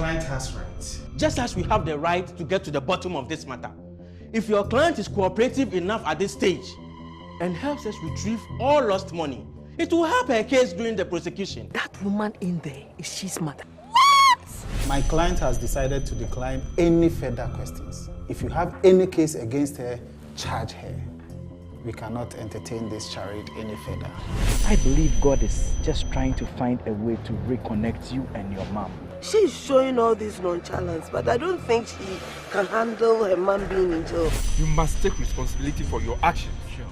client has rights. Just as we have the right to get to the bottom of this matter. If your client is cooperative enough at this stage and helps us retrieve all lost money, it will help her case during the prosecution. That woman in there is she's mother. What? My client has decided to decline any further questions. If you have any case against her, charge her. We cannot entertain this charade any further. I believe God is just trying to find a way to reconnect you and your mom. She's showing all this nonchalance, but I don't think she can handle her mom being in jail. You must take responsibility for your actions. Sure.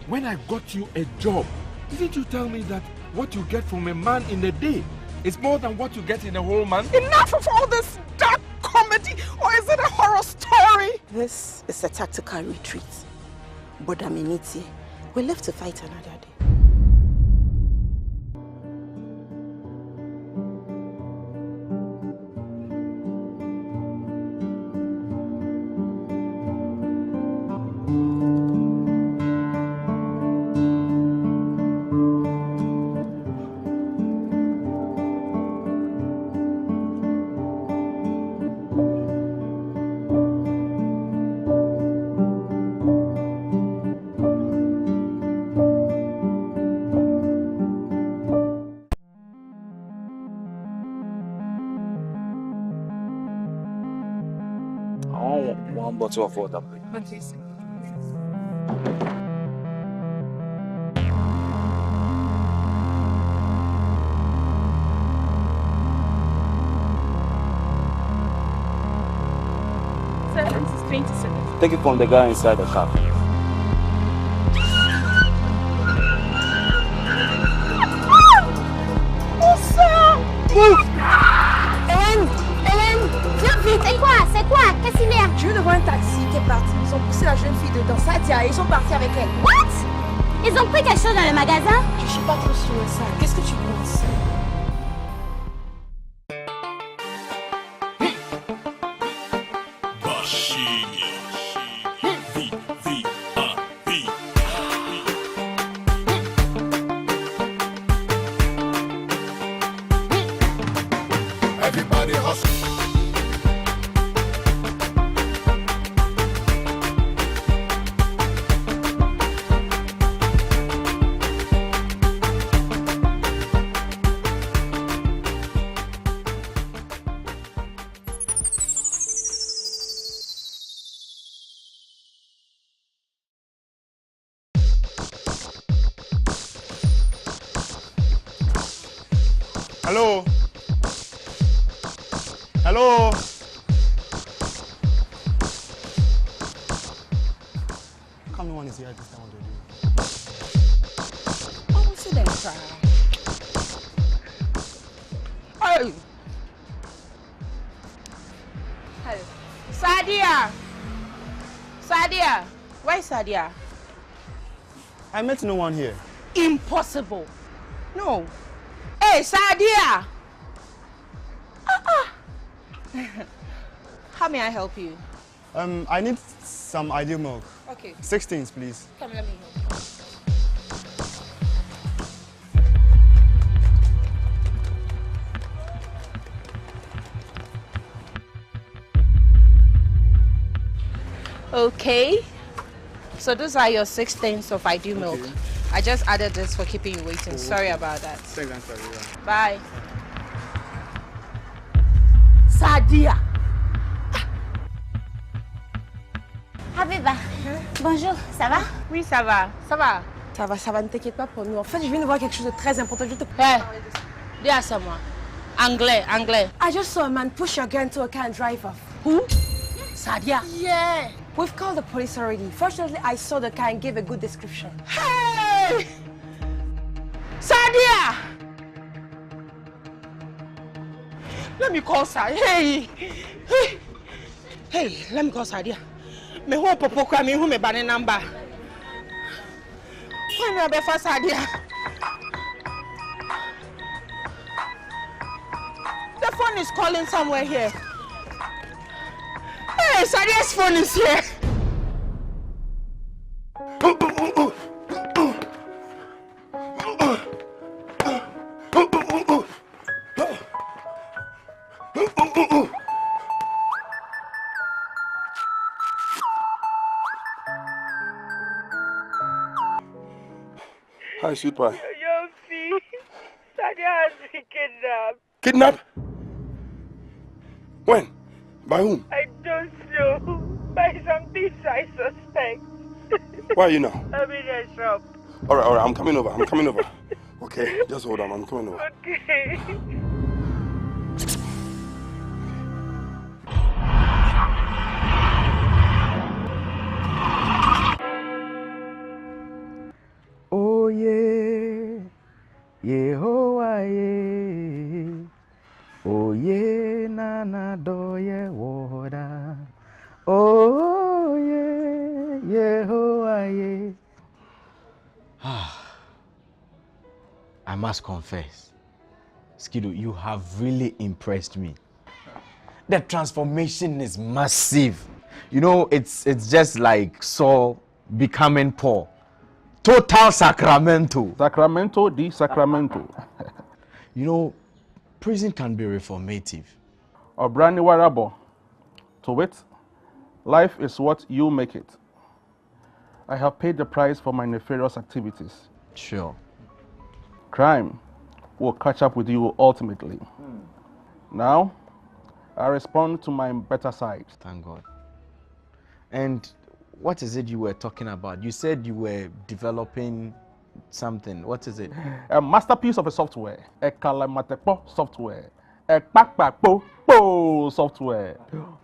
When I got you a job, didn't you tell me that what you get from a man in a day is more than what you get in a whole month? Enough of all this dark comedy, or is it a horror story? This is a tactical retreat. But Aminiti, we live to fight another day. One bottle of water, please. Okay, sir. Sir, this is 20 seconds. Take it from the guy inside the car. C'est quoi? Qu'est-ce qu'il y a? Je viens de voir un taxi qui est parti. Ils ont poussé la jeune fille dedans. Sadia, ils sont partis avec elle. What? Ils ont pris quelque chose dans le magasin? Je suis pas trop sûre de ça. Qu'est-ce que tu penses? Everybody hustle. Hello? Hello? Come no one is here this time, what do you do? Oh, sit there, sir. Hey! Hey. Sadia! Sadia! Where's Sadia? I met no one here. Impossible. No. Hey, Sadia! How may I help you? I need some ideal milk. Okay. 16, please. Come, let me help. Okay. So those are your 16s of ideal milk. Okay. I just added this for keeping you waiting. Sorry about that. Thanks, sorry. Bye. Sadia! Habiba, bonjour, ça va? Oui, ça va. Ça va. Ça va, ne t'inquiète pas pour nous. En fait, je viens de voir quelque chose de très important. Je te... Hey, dis à ça moi. Anglais. I just saw a man push your girl into a car and drive off. Who? Sadia. Yeah. We've called the police already. Fortunately, I saw the car and gave a good description. Hey! Sadia! Let me call Sadia. Hey, let me call Sadia. Me who popo kwa me who me bane number. When me be for Sadia. The phone is calling somewhere here. Hey, Sadia's phone is here. Hi, sweet pie. Yofi, Sadia has been kidnapped. Kidnapped? When? By whom? I don't know. By some thieves I suspect. Where are you now? I'm in a shop. All right, I'm coming over. Okay, just hold on. I'm coming over. Okay. Oh yeah, Yehovah yeah. Oh yeah, nana do ye woda. Oh yeah, Yehovah yeah. I must confess, Skido, you have really impressed me. The transformation is massive. You know, it's just like Saul becoming Paul. Total Sacramento. Sacramento di Sacramento. You know, prison can be reformative. Obrani warabo. To wit, life is what you make it. I have paid the price for my nefarious activities. Sure. Crime will catch up with you ultimately. Now, I respond to my better side. Thank God. And what is it you were talking about? You said you were developing something. What is it? A masterpiece of a software. A kalamatepo software. A pakpakpo software.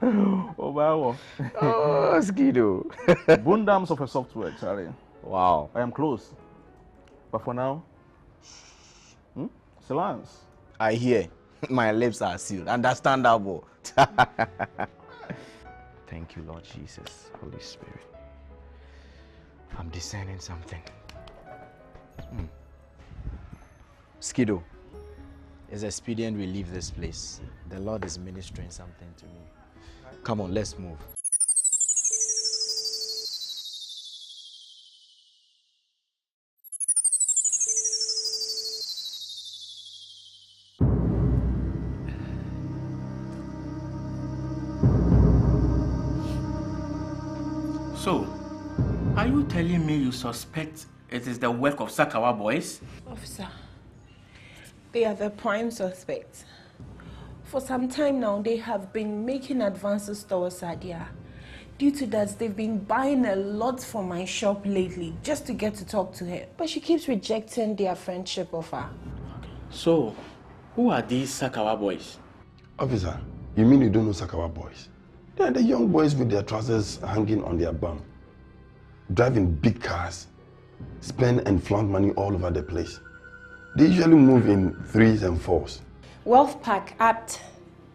Oh, wow. Oh, Skido. Bundams of a software, Charlie. Wow. I am close. But for now, silence. I hear. My lips are sealed. Understandable. Thank you, Lord Jesus, Holy Spirit. I'm discerning something. Skido, it's expedient we leave this place. The Lord is ministering something to me. Come on, let's move. So, are you telling me you suspect it is the work of Sakawa boys? Officer, they are the prime suspects. For some time now, they have been making advances towards Sadia. Due to that, they've been buying a lot from my shop lately just to get to talk to her. But she keeps rejecting their friendship offer. So, who are these Sakawa boys? Officer, you mean you don't know Sakawa boys? They are the young boys with their trousers hanging on their bum, driving big cars, spend and flaunt money all over the place. They usually move in 3s and 4s. Wealth Pack Apt.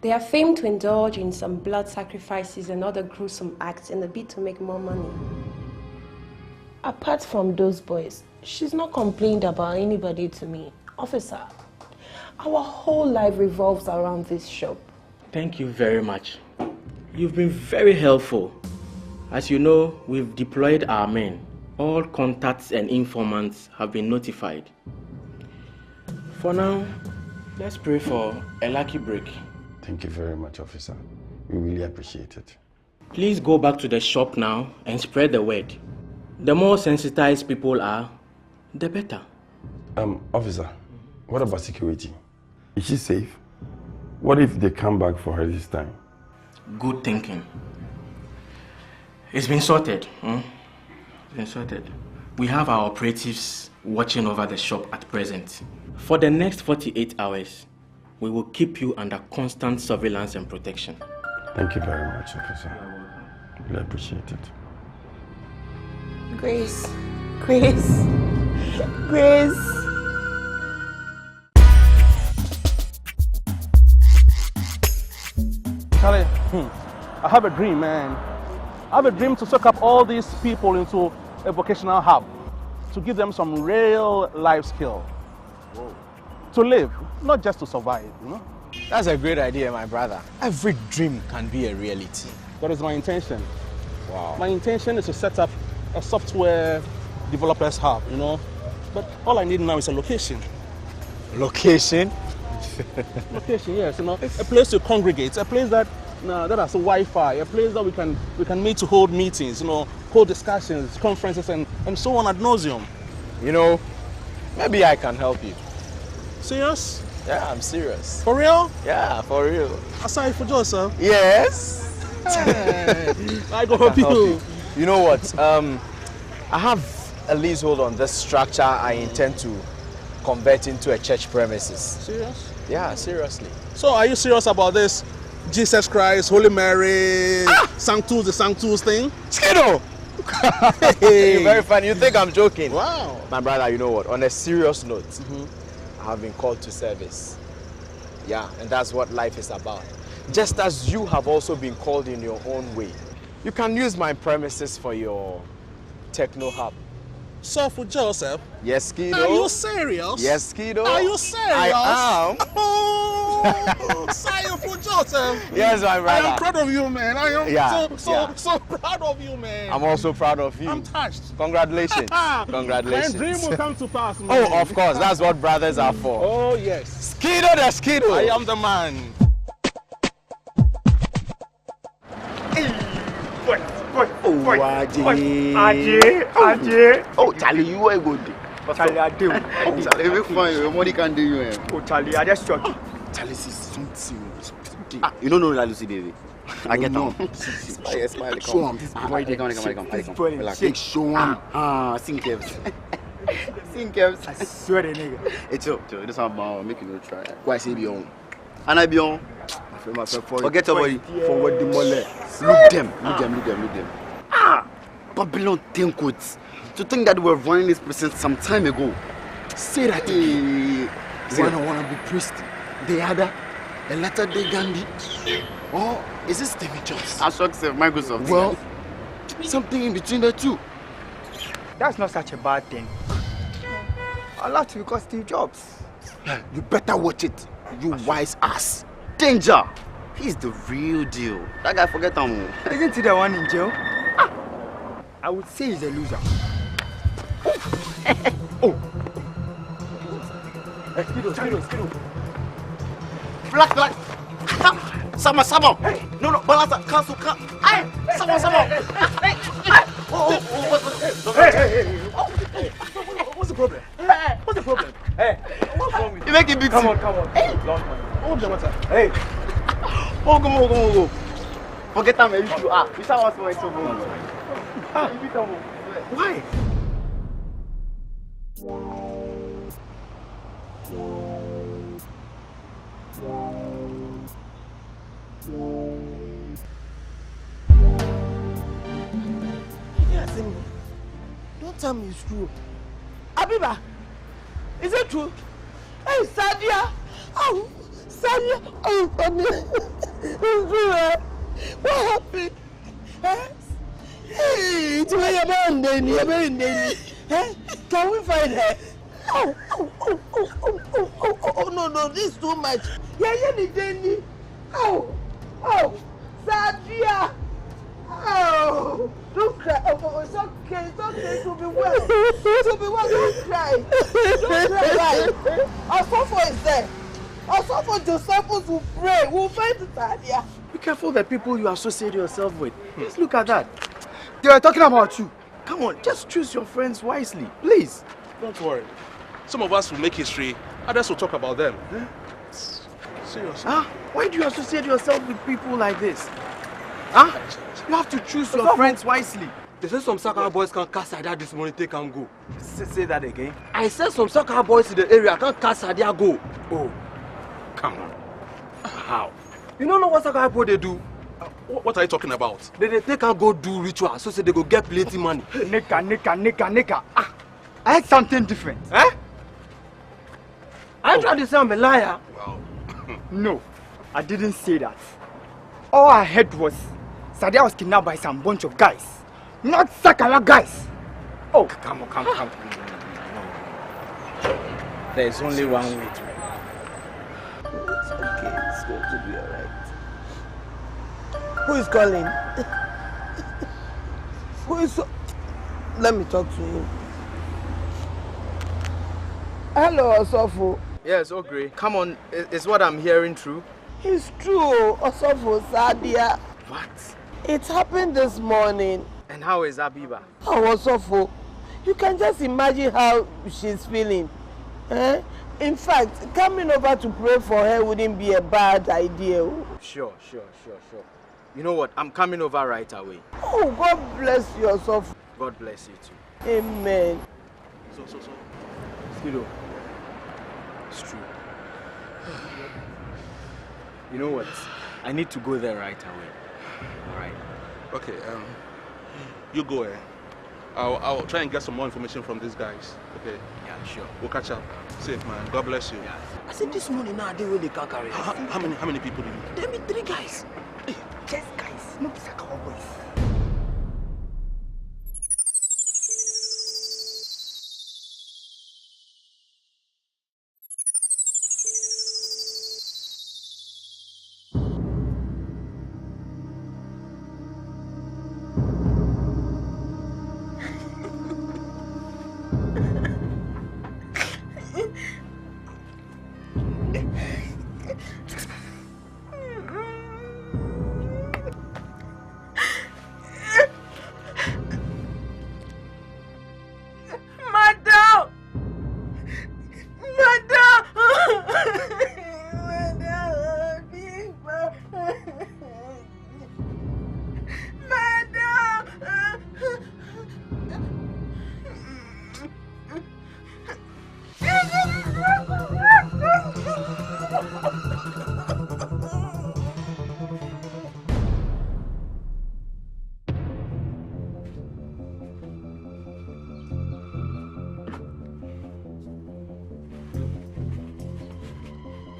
They are famed to indulge in some blood sacrifices and other gruesome acts in a bid to make more money. Apart from those boys, she's not complained about anybody to me. Officer, our whole life revolves around this shop. Thank you very much. You've been very helpful. As you know, we've deployed our men. All contacts and informants have been notified. For now, let's pray for a lucky break. Thank you very much, officer. We really appreciate it. Please go back to the shop now and spread the word. The more sensitized people are, the better. Officer, what about security? Is she safe? What if they come back for her this time? Good thinking. It's been sorted. It's been sorted. We have our operatives watching over the shop at present. For the next 48 hours, we will keep you under constant surveillance and protection. Thank you very much, officer. Really appreciate it. Grace. Grace. Grace. Charlie, I have a dream, man. I have a dream to soak up all these people into a vocational hub, to give them some real life skill. Whoa. To live, not just to survive, you know? That's a great idea, my brother. Every dream can be a reality. That is my intention. Wow. My intention is to set up a software developers hub, you know? But all I need now is a location. Location? Location, yes, you know, a place to congregate, a place that has Wi-Fi, a place that we can meet to hold meetings, you know, hold discussions, conferences, and so on ad nauseum. You know, Maybe I can help you. Serious? Yeah, I'm serious. For real? Yeah, for real. Aside for Joseph? Yes. I go help you. You know what? I have a leasehold on this structure I intend to convert into a church premises. Serious? Yeah, seriously. So are you serious about this Jesus Christ, Holy Mary, Sanctus, the Sanctus thing? Skiddo! Hey. You're very funny. You think I'm joking? Wow. My brother, you know what? On a serious note, I have been called to service. Yeah, and that's what life is about. Just as you have also been called in your own way. You can use my premises for your techno hub. So for Joseph? Yes, Skiddo. Are you serious? Yes, Skiddo. Are you serious? I am. Oh, Sire for Joseph. Yes, my brother. I am proud of you, man. I am so proud of you, man. I'm also proud of you. I'm touched. Congratulations. Congratulations. My dream will come to pass, man. Oh, of course. That's what brothers are for. Oh, yes. Skiddo the Skiddo. I am the man. Oh, Charlie, you are good. Charlie, I do. Oh, Charlie, we fine. Your money can do you. Oh, Charlie, I just shot. Charlie, see something. You don't know that Lucy Davy. I get on. Smile. Show him. Come. Show him. Sing Kevs. Sing Kevs. I swear the nigga. It's up. This one make you no try. Why say be on? And I be on. Forget about it. Forward the mole. Look them. Babylon 10 codes. To think that we were running this person some time ago. Say that one wanna be priest. The other, a latter day Gandhi. Or is it Stevie Jobs? I shock Microsoft. Well, something in between the two. That's not such a bad thing. I love to because Steve Jobs. You better watch it, you wise ass. Danger! He's the real deal. That guy forget him. Isn't he the one in jail? I would say he's a loser. Oh! Skiddo. Black. Sama. Hey. No, balance. Cancel. Hey, sama. Hey. What's the problem? Hey, what's wrong with you? You make it big. Come on. Hey. Hold the matter. Hey. Oh, go. Forget that, man. You start what's going on. Why? Don't tell me it's true. Abiba, is it true? Hey, Sadia. Oh, Sadia. Oh, funny. It's true, eh? What happened? Eh? Hey, it's my abandoned. Eh? Can we find her? Oh, no, this is too much. Yeah, Oh, Sadia. Oh, don't cry. Oh, it's okay. To be well. Don't cry. Right? Our Sofo is there. Our Sofo disciples will pray. We'll find the Sadia. Be careful the people you associate yourself with. Just look at that. They are talking about you. Come on, just choose your friends wisely, please. Don't worry. Some of us will make history, others will talk about them. Seriously. Why do you associate yourself with people like this? You have to choose your friends wisely. They say some soccer boys can't cast idea this morning, they can go. Say that again. I said some soccer boys in the area can't cast idea go. Oh, come on. How? You don't know what soccer boys they do? What are you talking about? They can go do ritual, so say they go get plenty money. Nika. I had something different. Eh? I tried to say I'm a liar. Well, no, I didn't say that. All I heard was Sadia was kidnapped by some bunch of guys. Not Sakawa guys. Oh, come on. There's only one way to it. It's okay. It's going to be alright. Who is calling? Who is... Let me talk to him. Hello, Osofo. Yes, okay. Come on, is what I'm hearing true? It's true, Osofo Sadia. What? It happened this morning. And how is Abiba? Oh, Osofo, you can just imagine how she's feeling. In fact, coming over to pray for her wouldn't be a bad idea. Sure. You know what? I'm coming over right away. Oh, God bless yourself. God bless you too. Amen. So. Skido, it's true. You know what? I need to go there right away. All right. Okay. You go ahead. I'll try and get some more information from these guys. Okay. Yeah, sure. We'll catch up. Safe, man. God bless you. Yeah. I said this morning now they will the car carry. How many people do you? There be 3 guys. Just guys, no Sakawa boys.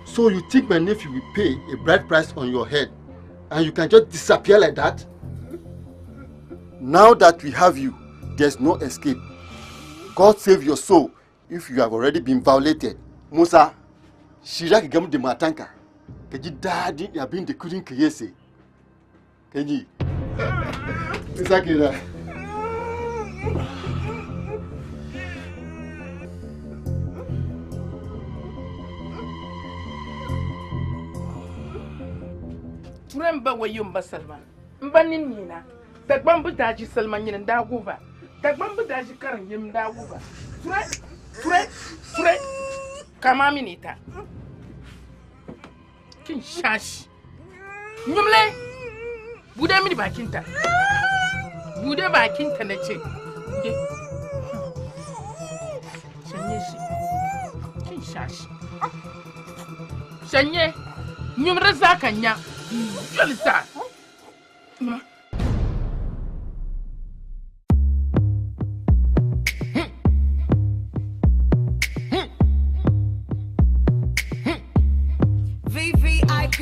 So you think my nephew will pay a bride price on your head and you can just disappear like that? Now that we have you, there's no escape. God save your soul if you have already been violated. Musa, Shiraki Gam de Matanka. Kaji daddy ya been the couldn't kiyese. Kaji. Exactly that. Remember where you Salman. Mbaninina. That bamboo daji Salman and Daguva. That bamboo daji Karan Yim Daguva. Fred. Kamaminita. King Shash. Numle. Buddha mini by Kinta. Buddha by Kinta Neche. King Shash. Shanye. Numrazakanya. Jalisa. VVIP.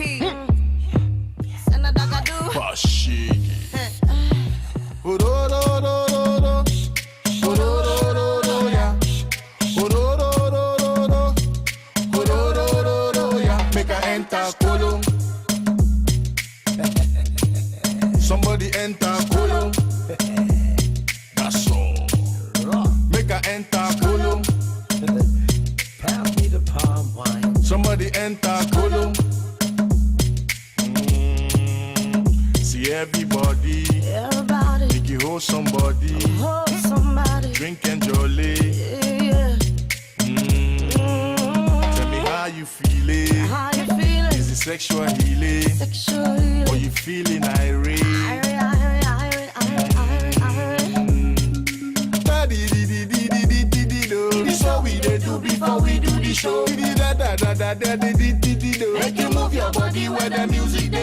Make her enter Kolo. Somebody enter Kolo. That's all. Make her enter Kolo. Pass me the palm wine. Somebody enter Kolo. See everybody. Make you hold somebody. Drink and jolly. Tell me how you feeling. Is it sexual healing? Or you feeling irate? This what we they do before we do the show. Make you move your body where the music